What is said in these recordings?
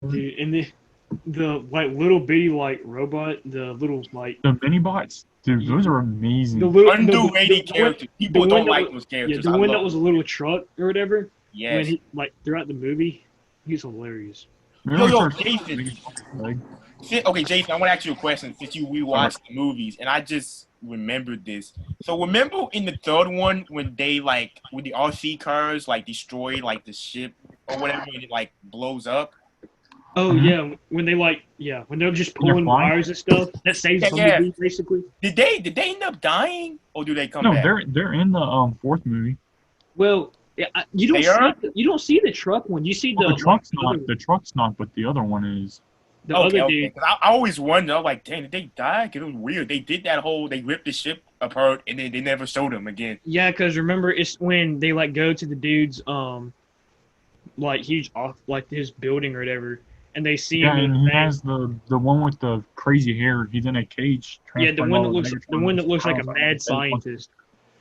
dude, and the like little bitty like robot, the little like The mini bots, dude, those are the amazing. little no Underrated characters. the People one don't that was like those yeah characters. the I one that love was a them. little truck or whatever. When Yes. he like throughout the movie, he's hilarious. Yo, Remember when he yo, starts Jason. making fun of his leg? Okay, Jason, I want to ask you a question since you Alright. rewatched the movies, and I just remembered this. So remember in the third one when they like with the RC cars like destroy like the ship or whatever, and it like blows up. Oh Mhm. yeah, when they like yeah when they're just And they're pulling flying? wires and stuff that saves Yeah, yeah. Bumblebee basically. Did they end up dying or do they come No, back? they're in the fourth movie. Well, yeah, They are. you don't see the truck one. You see Well, the like the truck's not, but the other one is. the Okay, other okay. dude. 'Cause I always wonder, I'm like, dang, did they die? 'Cause it was weird. They did that whole, they ripped the ship apart and then they never showed them again. Yeah, because remember it's when they like go to the dude's like huge off like his building or whatever, and they see Yeah, him in and the he thing. has the one with the crazy hair. He's in a cage Yeah, transporting all the the Megatron one that looks like a miles out of mad the scientist.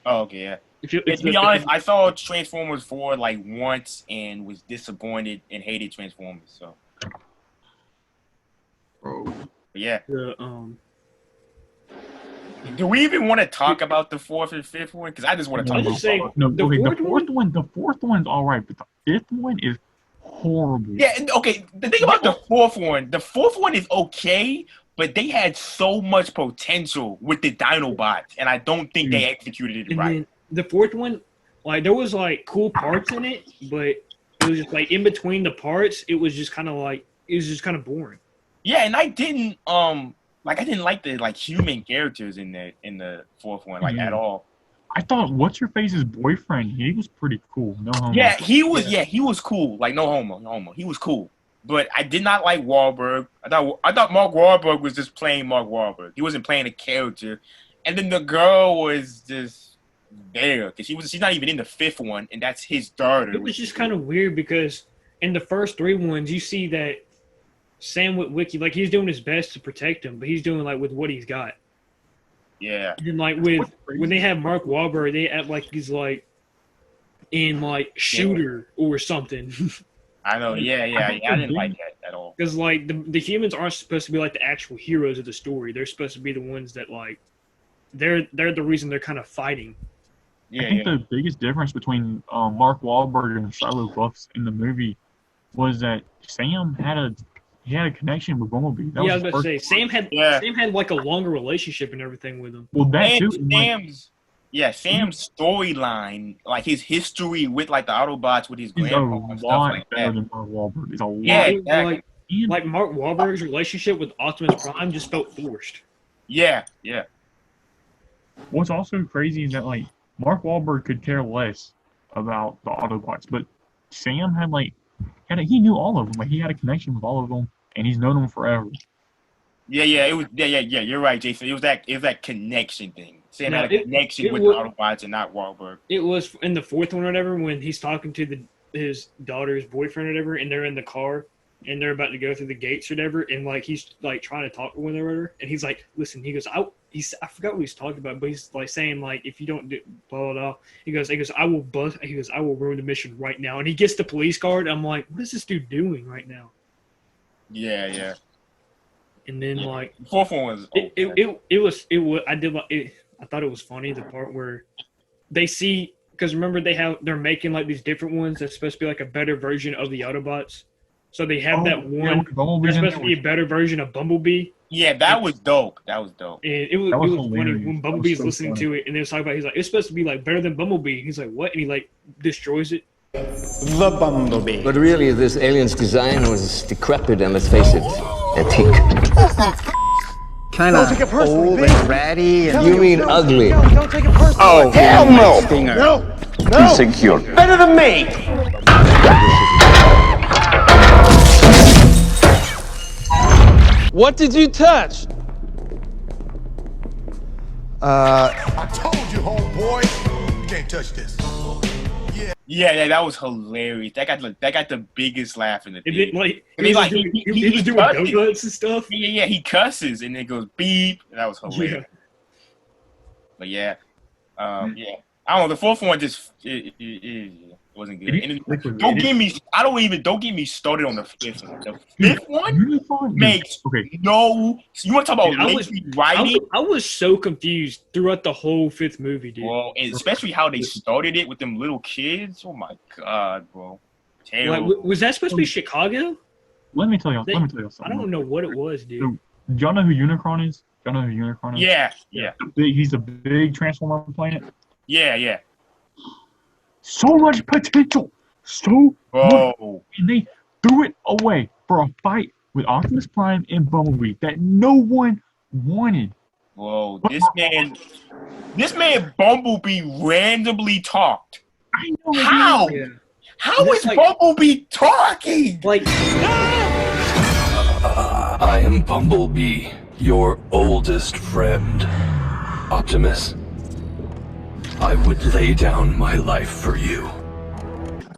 Oh, okay, yeah. Yeah, If to you be look at honest, the I saw Transformers 4 like once and was disappointed and hated Transformers. So, bro. but yeah. the Do we even want to talk about the fourth and fifth one? Because I just want to I'll talk just about say both. No, the okay, fourth one. the fourth one's all right, but the fifth one is horrible. Yeah, okay. The thing about the fourth one is okay, but they had so much potential with the Dinobots, and I don't think they Dude, executed it And right. then the fourth one, like there was like cool parts in it, but it was just like in between the parts, it was just kind of like it was just kind of boring. Yeah, and I didn't like I didn't like the like human characters in the fourth one like at dude, all. I thought what's your face's boyfriend? He was pretty cool. No homo. Yeah, Yeah, he was cool. Like no homo, no homo. He was cool. But I did not like Wahlberg. I thought Mark Wahlberg was just playing Mark Wahlberg. He wasn't playing a character. And then the girl was just there because she's not even in the fifth one, and that's his daughter. it was just kind of weird because in the first three ones, you see that Sam Witwicky, like he's doing his best to protect him, but he's doing like with what he's got. Yeah, And like with What's when they crazy? have Mark Wahlberg, they act like he's like in like yeah. Shooter or something. I know. Yeah, I yeah, think yeah. I didn't like that at all. Because like the humans aren't supposed to be like the actual heroes of the story. They're supposed to be the ones that like they're the reason they're kind of fighting. I Yeah, think yeah. the biggest difference between Mark Wahlberg and Shia LaBeouf in the movie was that Sam had a connection with Bumblebee. That Yeah, was I was his about to first. say Yeah. Sam had like a longer relationship and everything with him. Well, that And too. And like, Sam's storyline, like his history with like the Autobots with his he's a grandpa and stuff like lot better that. than Mark Wahlberg. It's a Yeah, Yeah, lot. it was exactly. And like Mark Wahlberg's relationship with Optimus Prime just felt forced. Yeah, yeah. what's also crazy is that like Mark Wahlberg could care less about the Autobots, but Sam he knew all of them. Like he had a connection with all of them, and he's known them forever. Yeah, yeah, it was. Yeah, yeah, yeah. You're right, Jason. It was that connection thing. Sam Now had a connection it with the was Autobots and not Wahlberg. it was in the fourth one or whatever when he's talking to his daughter's boyfriend or whatever, and they're in the car and they're about to go through the gates or whatever, and like he's like trying to talk to one or whatever, and he's like, listen, he goes, I forgot what he's talking about, but he's like saying like if you don't do blah blah blah, he goes, I will ruin the mission right now, and he gets the police card. I'm like, what is this dude doing right now? Yeah, yeah. And then Yeah. like The fourth one was okay. it was I did like it, I thought it was funny the part where they see because remember they're making like these different ones that's supposed to be like a better version of the Autobots. So they have that Yeah, one when Bumblebee's that's in supposed there, to be a better version of Bumblebee. Yeah, that was dope. That was dope. And that it was was funny hilarious. when That was Bumblebee's so listening funny. to it and they was talking about he's like it's supposed to be like better than Bumblebee. He's like what? And he like destroys it. The Bumblebee. But really, this alien's design was decrepit and, let's face it, antique. Kind of old and ratty. And You mean ugly? don't take it personally. Oh, hell no! Stinger. Insecure. Better than me! What did you touch? I told you, homeboy, you can't touch this. Yeah, yeah, that was hilarious. That got the biggest laugh in the And theater. then like And he he's was like doing, he he was doing cusses. donuts and stuff. Yeah, yeah, he cusses and it goes beep. That was hilarious. Yeah. But yeah, yeah. I don't know. The fourth one just it wasn't good. And don't get me started on the fifth one. The fifth one makes no. You want to talk about lazy writing? I was so confused throughout the whole fifth movie, dude. Well, and especially how they started it with them little kids. Oh my god, bro! Terrible. Like, was that supposed to be Chicago? Let me tell you something. I don't know what it was, dude. So, do y'all know who Unicron is? Yeah. He's a big Transformer planet. Yeah. So much potential. Much. And they threw it away for a fight with Optimus Prime and Bumblebee that no one wanted. Whoa, this man Bumblebee randomly talked. I know. How? Yeah. How is Bumblebee talking? Like, I am Bumblebee, your oldest friend. Optimus, I would lay down my life for you.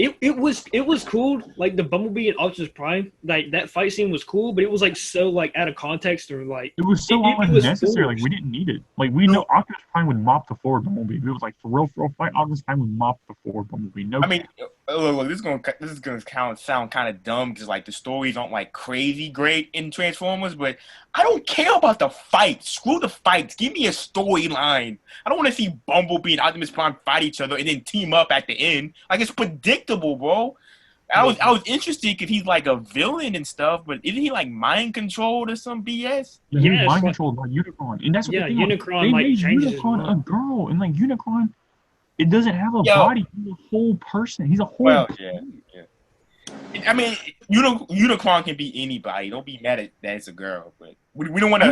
it was cool. Like the Bumblebee and Optimus Prime, like that fight scene was cool, but it was like so like out of context or like it was so unnecessary. Like we didn't need it. Like we know Optimus Prime would mop the floor with Bumblebee. It was like for real fight. Optimus Prime would mop the floor with Bumblebee. No. I mean, look, this is gonna sound kind of dumb because like the stories aren't like crazy great in Transformers, but I don't care about the fights. Screw the fights. Give me a storyline. I don't want to see Bumblebee and Optimus Prime fight each other and then team up at the end. Like it's predictable, bro. I was interested because he's like a villain and stuff, but isn't he like mind controlled or some BS? Yeah, he was mind controlled by Unicron, and that's what Unicron they like made changes Unicron a girl, and like Unicron, it doesn't have a body. He's a whole person. He's a whole. Well, yeah. I mean, Unicron can be anybody. Don't be mad at that it's a girl, but we don't want to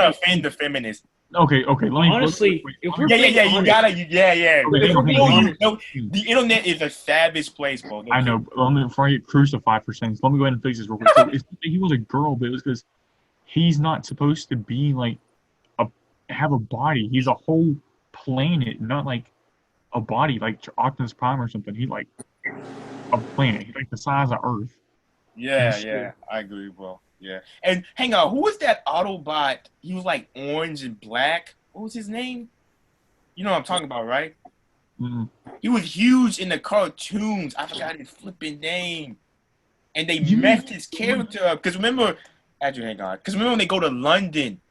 offend the feminists. Okay. Let me honestly. You gotta. The internet is a savage place, bro. I know. Before I get crucified for saying this, let me go ahead and fix this real quick. So he was a girl, but it was because he's not supposed to be like have a body. He's a whole planet, not like a body like Optimus Prime or something. He's like a planet. He's like the size of Earth. Yeah, I agree, bro. Yeah, and hang on, who was that Autobot? He was like orange and black. What was his name? You know what I'm talking about, right? Mm-hmm. He was huge in the cartoons. I forgot his flipping name, and they messed his character up. Because remember, actually, hang on. Because remember when they go to London,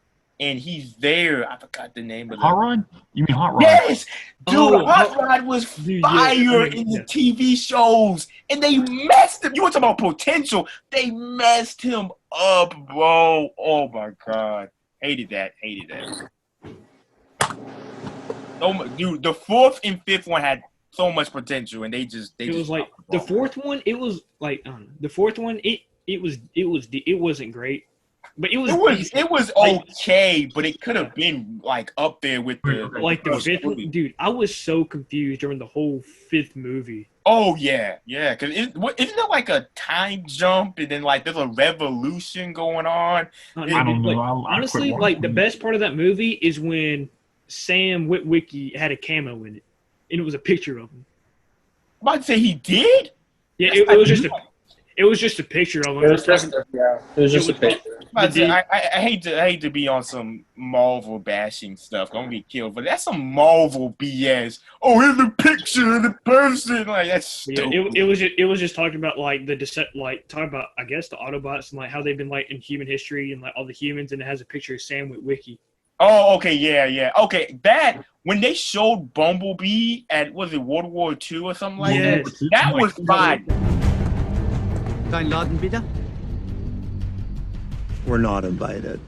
and he's there. I forgot the name of Hot Rod? You mean Hot Rod? Yes! Dude, Hot Rod was fire in the TV shows. And they messed him. You want to talk about potential? They messed him up, bro. Oh, my God. Hated that. Oh, dude, the fourth and fifth one had so much potential, and it was like the fourth one. It was like the fourth one. It wasn't great. But it was okay, but it could have been like up there with the fifth one. Dude, I was so confused during the whole fifth movie. Oh yeah, because isn't there like a time jump and then like there's a revolution going on? I don't know. Honestly, like the best part of that movie is when Sam Witwicky had a camo in it, and it was a picture of him. I'm about to say he did. Yeah, it was just a picture of him. It was just a picture. I hate to be on some Marvel bashing stuff. Don't be killed, but that's some Marvel BS. Oh, here's the picture of the person. Like that's stupid. It was just talking about like talking about I guess the Autobots and like how they've been like in human history and like all the humans, and it has a picture of Sam Witwicky. Oh, okay, yeah. Okay, that when they showed Bumblebee at was it World War II or something like that? That was fine. Dein Laden bitte? We're not invited.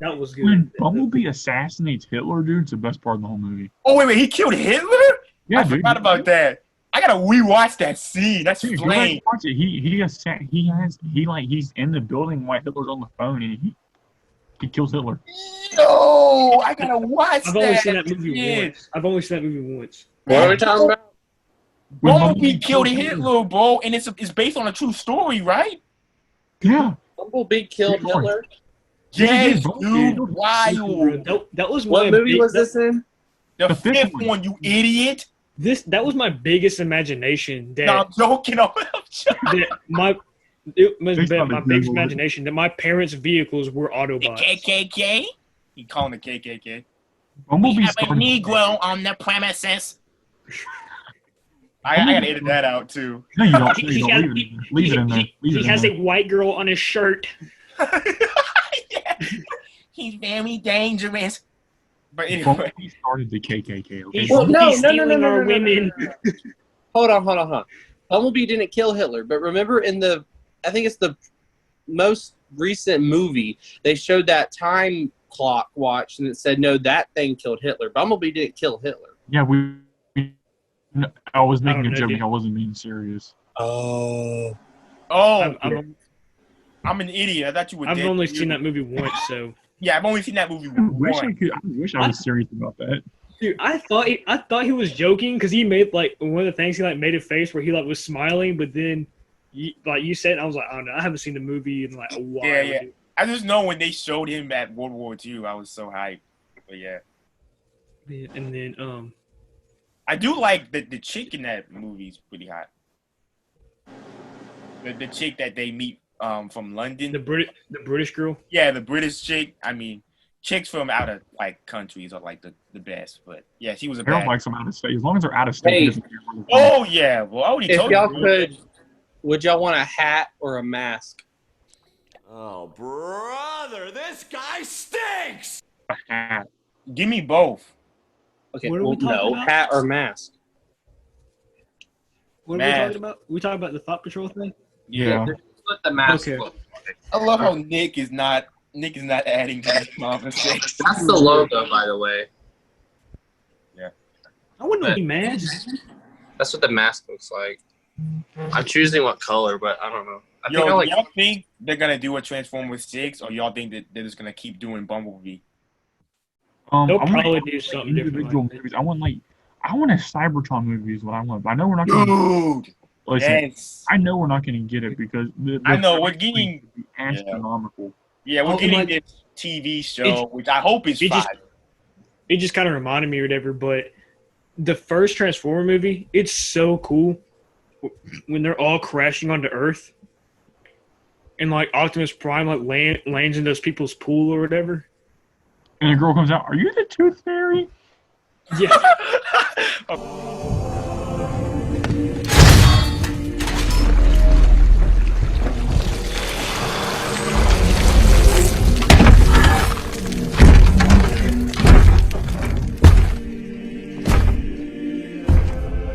That was good. When Bumblebee assassinates Hitler, dude, it's the best part of the whole movie. Oh wait, he killed Hitler? Yeah, I forgot about that. I gotta rewatch that scene. That's flame. Watch it. He's in the building while Hitler's on the phone, and he kills Hitler. Yo, I gotta watch that. I've only seen that movie once. What are we talking about? Bumblebee killed Hitler, bro, and it's based on a true story, right? Yeah. Bumblebee killed Hitler? Yes, Bro, dude, dude. wild. That was What my movie was this in? The fifth fifth one. one, you idiot. That was my biggest imagination No, I'm joking. I'm joking. it was Based on my the biggest Google. imagination that my parents' vehicles were The Autobots. KKK? He calling the KKK. Bumblebee We have a started. Negro on the premises. I gotta edit that out too. No, you don't. No, He you don't. has- Leave it in there. Leave He it in has there. a white girl on his shirt. Yeah. He's very dangerous. But anyway, Bumblebee started the KKK. Okay. He's, Well, no, he's no, no, stealing no, our no, no, no, women. no, no. Hold on. Bumblebee didn't kill Hitler, but remember I think it's the most recent movie, they showed that time clock watch and it said, no, that thing killed Hitler. Bumblebee didn't kill Hitler. Yeah, no, I was making I a don't know, joke. dude. I wasn't being serious. Oh. I'm an idiot. I thought you were I've dead. only seen that movie once, so. Yeah, I've only seen that movie I wish I was serious about that. Dude, I thought he was joking because he made like one of the things he like made a face where he like was smiling, but then you said, I was like, I don't know, I haven't seen the movie in like a while. Yeah. Dude. I just know when they showed him at World War II, I was so hyped. But yeah. And then I do like the chick in that movie is pretty hot. The chick that they meet from London. the British girl. Yeah, the British chick. I mean, chicks from out of like countries are like the best. But yeah, she was a I don't bad. like some out of state. As long as they're out of state. Hey. it doesn't matter where they're from. Oh yeah, well I already If told y'all you. could, would y'all want a hat or a mask? Oh, brother, this guy stinks! A hat. Give me both. Okay, What are we well, talking no, about? hat or mask. What are Man. we talking about? We talking about the Thought Patrol thing? Yeah. This is what the mask Okay. looks like. I love how Nick is not adding to this conversation. That's the logo, by the way. I wouldn't be mad. That's what the mask looks like. I'm choosing what color, but I don't know. I think Yo, I like. y'all think they're gonna do a Transformers 6, or y'all think that they're just gonna keep doing Bumblebee? They'll I want probably do something individual different. movies. I want a Cybertron movie is what I want. But I know we're not going to Dude, listen. yes. I know we're not going to get it because the I know, we're price getting- would be astronomical. Yeah, we're Oh, getting my- this TV show, which I hope is fire. It just kind of reminded me or whatever, but the first Transformer movie, it's so cool when they're all crashing onto Earth and like Optimus Prime like lands in those people's pool or whatever. And the girl comes out, "Are you the Tooth Fairy?" Yeah.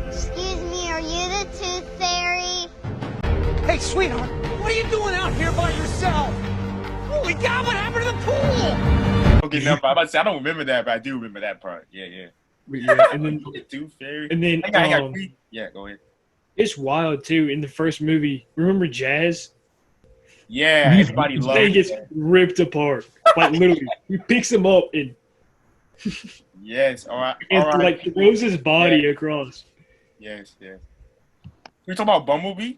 Excuse me, are you the Tooth Fairy? Hey, sweetheart, what are you doing out here by yourself? Holy God, what happened to the pool? Okay, no, I'm about to say, I don't remember that, but I do remember that part. Yeah. But yeah, and then The Tooth Fairy. and then Yeah, go ahead. it's wild too in the first movie. Remember Jazz? Yeah, everybody His loves thing gets that. ripped apart. Like literally, he picks him up and Yes, all right. like throws his body across. Yes. We talking about Bumblebee?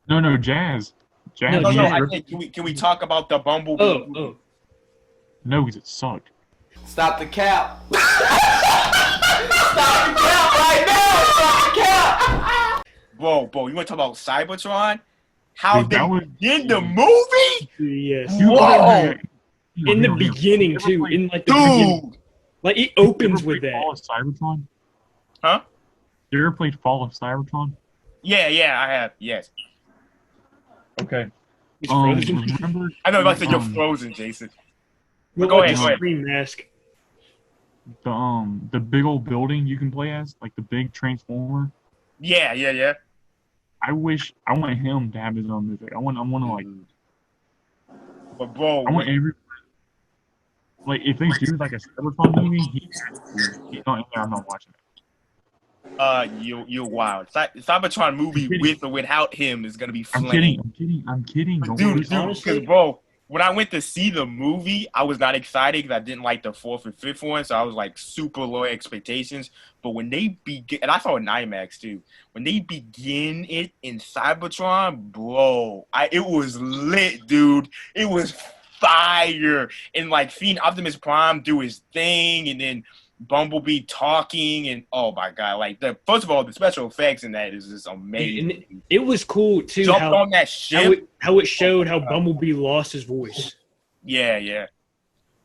No, Jazz. Jazz. No, No, yeah. I think can we talk about the Bumblebee? Oh. No, because it sucked. Stop the cap. Stop the cap right now! Stop the cap! Bro, you want to talk about Cybertron? How Dude, they that was- did the movie? Yes. Whoa! In the beginning too. In like the beginning. Dude! Like it opens with that. Fall of Cybertron? Huh? You ever played Fall of Cybertron? Yeah, I have. Yes. Okay. He's frozen. Remember? I know, about to say you're um, frozen, Jason. With, go like, ahead, the go ahead. screen mask. the big old building you can play as, like the big Transformer. Yeah. I want him to have his own movie. I want to like, But bro, I want every, like if they do like a Cybertron movie, he's not in there. I'm not watching it. you're wild. Cybertron movie with or without him is gonna be I'm flame. kidding. Don't Dude, lose- because bro, when I went to see the movie, I was not excited because I didn't like the fourth and fifth one, so I was like super low expectations. But when they begin, and I saw it in IMAX too, when they begin it in Cybertron, bro, it was lit, dude. It was fire. And like seeing Optimus Prime do his thing, and then Bumblebee talking, and oh my god, like first of all, the special effects in that is just amazing. And it was cool too. Jumped on that ship. How it showed how Bumblebee lost his voice. Yeah.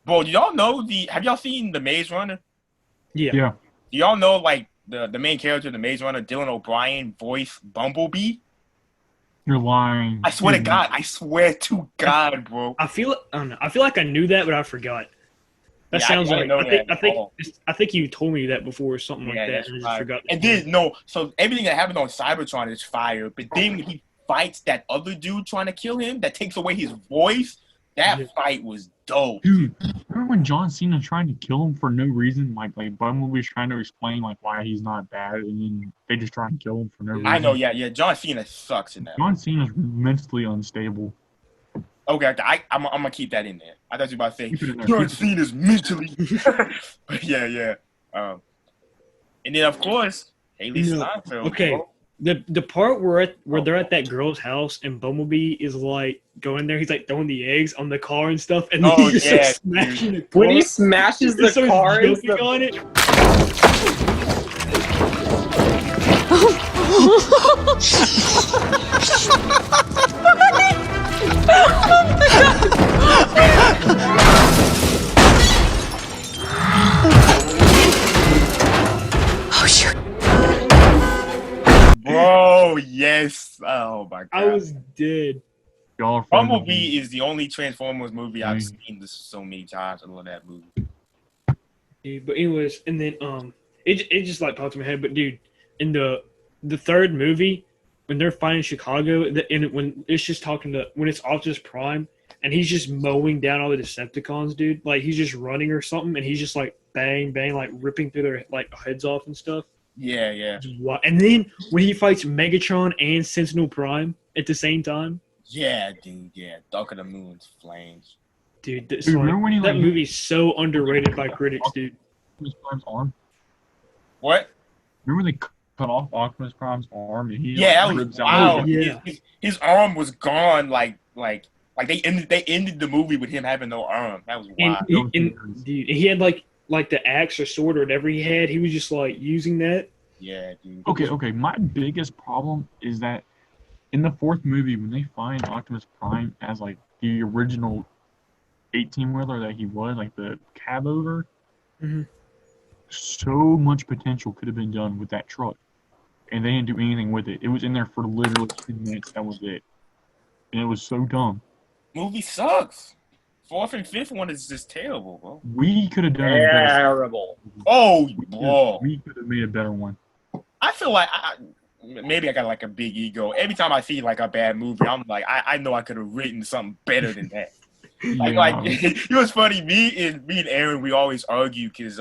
Bro, do y'all know have y'all seen The Maze Runner? Yeah. Do y'all know like the main character of The Maze Runner, Dylan O'Brien, voiced Bumblebee? You're lying. I swear to God. I swear to God, bro. I feel like I knew that, but I forgot. That sounds like I think you told me that before or something like that, and I just forgot. And then so everything that happened on Cybertron is fire, but then when he fights that other dude trying to kill him, that takes away his voice. That fight was dope. Dude, remember when John Cena tried to kill him for no reason? Like Bumblebee's trying to explain like why he's not bad, and then they just try and kill him for no reason. I know, yeah. John Cena sucks in that. John Cena's mentally unstable. Okay, I'm gonna keep that in there. I thought you were about to say John Cena's mentally. But yeah. And then of course Haley Steinfeld. Okay. Bro. The part where they're at that girl's house and Bumblebee is like going there, he's like throwing the eggs on the car and stuff, and then he's just smashing it. When he smashes the car on it. Oh shoot. Bro, yes. Oh my god. I was dead. Bumblebee is the only Transformers movie I've seen this so many times. I love that movie. Yeah, but anyways, and then it just like popped in my head. But dude, in the third movie, when they're fighting Chicago, when it's just when it's Optimus Prime and he's just mowing down all the Decepticons, dude. Like he's just running or something, and he's just like bang, like ripping through their like heads off and stuff. Yeah. And then when he fights Megatron and Sentinel Prime at the same time. Yeah, dude. Yeah, Dark of the Moon's flames. Dude, that movie's so underrated by critics, dude. Optimus Prime's arm. What? Remember they cut off Optimus Prime's arm and he that was wild. Yeah. His arm was gone. Like they ended the movie with him having no arm. That was wild. Dude, he had like the axe or sword or whatever he had. He was just like using that. Yeah, dude. Okay. My biggest problem is that in the fourth movie, when they find Optimus Prime as like the original 18-wheeler that he was, like the cab over, so much potential could have been done with that truck, and they didn't do anything with it. It was in there for literally 2 minutes. That was it, and it was so dumb. Movie sucks. Fourth and fifth one is just terrible, bro. We could have done terrible. Oh, bro. We could have made a better one. I feel like maybe I got like a big ego. Every time I see like a bad movie, I'm like, I know I could have written something better than that. Like it was funny. Me and Aaron, we always argue because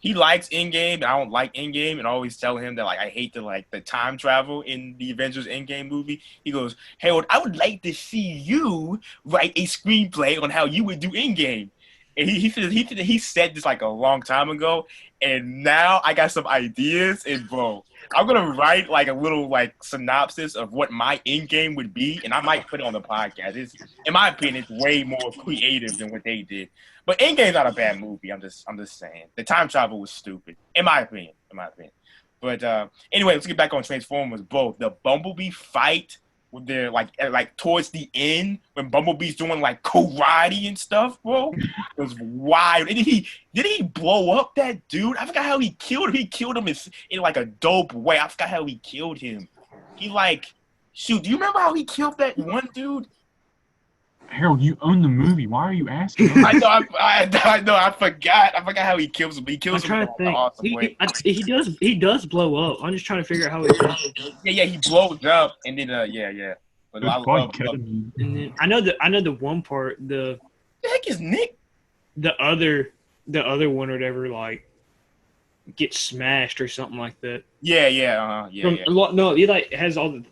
he likes Endgame and I don't like Endgame, and I always tell him that like I hate the time travel in the Avengers Endgame movie. He goes, Harold, I would like to see you write a screenplay on how you would do Endgame. And he said this like a long time ago, and now I got some ideas. And bro, I'm gonna write like a little like synopsis of what my Endgame would be, and I might put it on the podcast. In my opinion, it's way more creative than what they did. But Endgame's not a bad movie. I'm just saying the time travel was stupid, in my opinion. But anyway, let's get back on Transformers. Bro, the Bumblebee fight when they're like towards the end when Bumblebee's doing like karate and stuff, bro. It was wild. And did he blow up that dude? I forgot how he killed him. He killed him in like a dope way. I forgot how he killed him. He do you remember how he killed that one dude? Harold, you own the movie. Why are you asking? I know. I forgot how he kills him. He kills him in an awesome way. He does blow up. I'm just trying to figure out how he does. Yeah, he blows up and then yeah. But and then I know the one part. The heck is Nick? The other one or whatever like gets smashed or something like that. Yeah. No, he like has all the.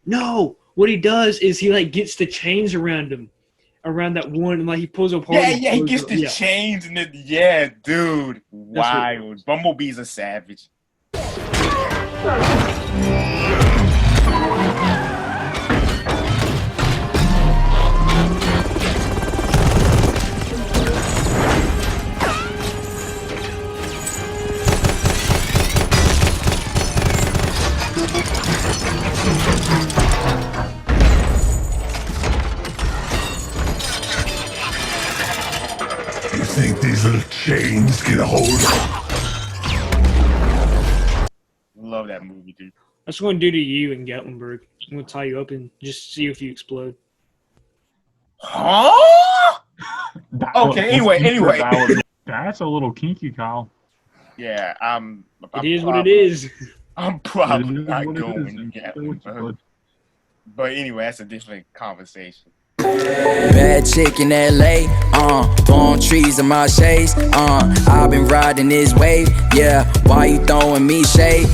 No. What he does is he like gets the chains around him, around that one, and like he pulls apart. Yeah, he gets the chains and then dude, wild. Bumblebee's a savage. chains can hold. Love that movie, dude. That's what I'm gonna do to you in Gatlinburg. I'm gonna tie you up and just see if you explode. Huh? Okay, Anyway. That's a little kinky, Kyle. Yeah, It is what it is. I'm probably It is not what it going is. to You get say what you would. But anyway, that's a different conversation. Bad chick in LA, palm trees in my shades, I've been riding this wave, yeah, why you throwing me shade,